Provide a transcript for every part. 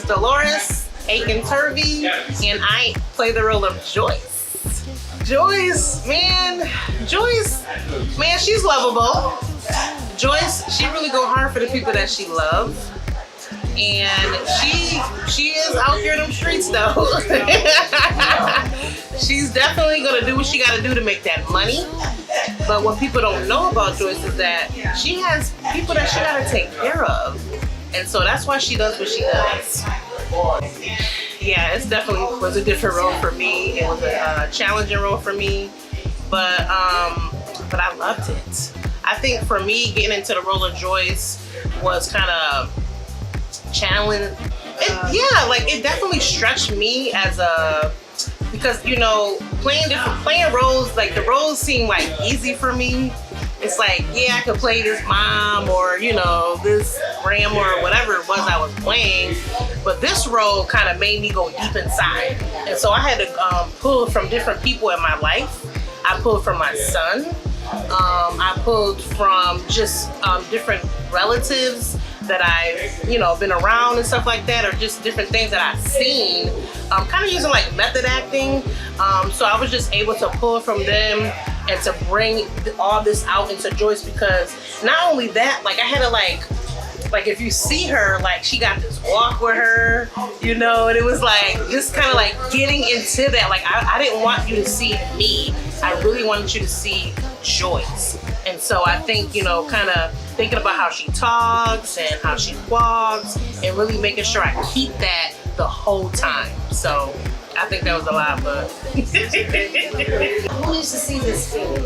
Dolores Aiken-Turvey, and I play the role of Joyce. Joyce, man, she's lovable. Joyce, she really go hard for the people that she loves. And she is out here in them streets though. She's definitely gonna do what she gotta do to make that money. But what people don't know about Joyce is that she has people that she gotta take care of. And so that's why she does what she does. Yeah, it's definitely was a different role for me. It was a challenging role for me, but I loved it. I think for me, getting into the role of Joyce was kind of challenge. It definitely stretched me as because you know, playing roles, like the roles seem like easy for me. It's like, yeah, I could play this mom or, you know, this grandma or whatever it was I was playing. But this role kind of made me go deep inside. And so I had to pull from different people in my life. I pulled from my son. I pulled from just different relatives that I've, you know, been around and stuff like that, or just different things that I've seen. Kind of using like method acting. So I was just able to pull from them and to bring all this out into Joyce, because not only that, like I had to like if you see her, like she got this walk with her, you know, and it was like just kind of like getting into that. Like I didn't want you to see me. I really wanted you to see Joyce. And so I think, you know, kind of thinking about how she talks and how she walks and really making sure I keep that the whole time. So I think that was a lot, but who needs to see this film?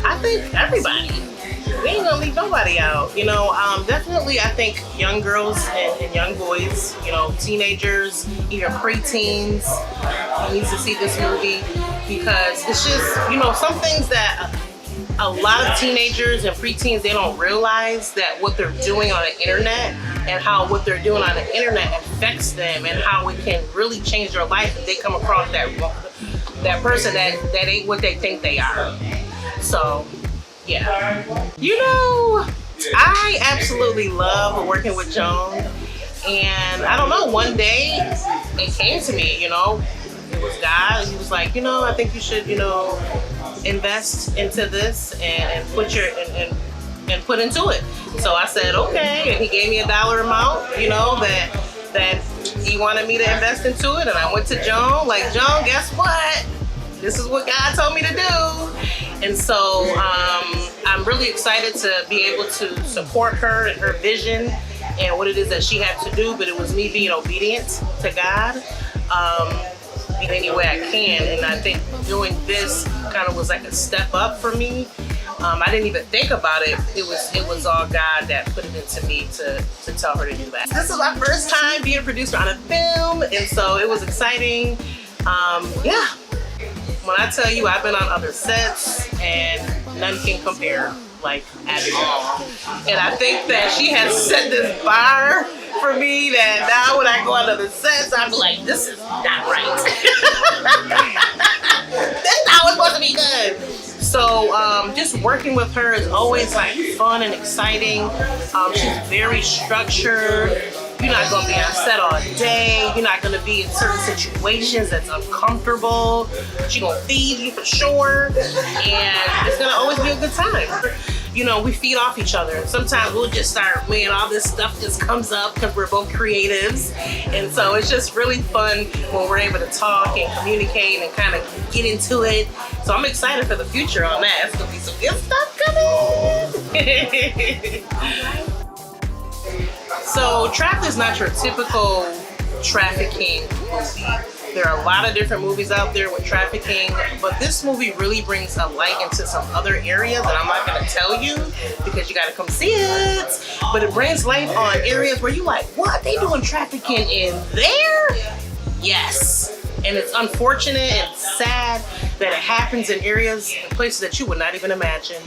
I think everybody. We ain't gonna leave nobody out. You know, definitely I think young girls and young boys, you know, teenagers, even preteens, needs to see this movie, because it's just, you know, some things that a lot of teenagers and preteens, they don't realize that what they're doing on the internet and how what they're doing on the internet affects them, and how it can really change their life if they come across that person that ain't what they think they are. So yeah, you know, I absolutely love working with Joan, and I don't know, one day it came to me, you know, it was God, and he was like, you know, I think you should, you know, invest into this and put and put into it. So I said, okay, and he gave me $1 amount, you know, that he wanted me to invest into it. And I went to Joan, like, Joan, guess what? This is what God told me to do. And so I'm really excited to be able to support her and her vision and what it is that she had to do, but it was me being obedient to God in any way I can. And I think doing this kind of was like a step up for me. I didn't even think about it. It was all God that put it into me to tell her to do that. This is my first time being a producer on a film, and so it was exciting. Yeah, when I tell you I've been on other sets and none can compare, like, at all. And I think that she has set this bar for me that now when I go on other sets, I'm like, this is not right. That's not what's supposed to be good. So just working with her is always like fun and exciting. She's very structured. You're not gonna be on set all day. You're not gonna be in certain situations that's uncomfortable. She's gonna feed you for sure. And it's gonna always be a good time. You know, we feed off each other. Sometimes we'll just start, man, all this stuff just comes up because we're both creatives. And so it's just really fun when we're able to talk and communicate and kind of get into it. So I'm excited for the future on that. It's gonna be some good stuff coming. So Trapped is not your typical trafficking movie. There are a lot of different movies out there with trafficking, but this movie really brings a light into some other areas that I'm not gonna tell you because you gotta come see it. But it brings light on areas where you like, what? They doing trafficking in there? Yes. And it's unfortunate and sad that it happens in areas and places that you would not even imagine.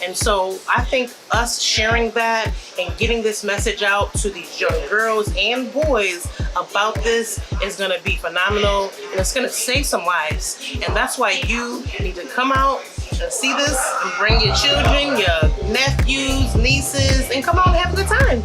And so I think us sharing that and getting this message out to these young girls and boys about this is gonna be phenomenal, and it's gonna save some lives. And that's why you need to come out and see this and bring your children, your nephews, nieces, and come out and have a good time.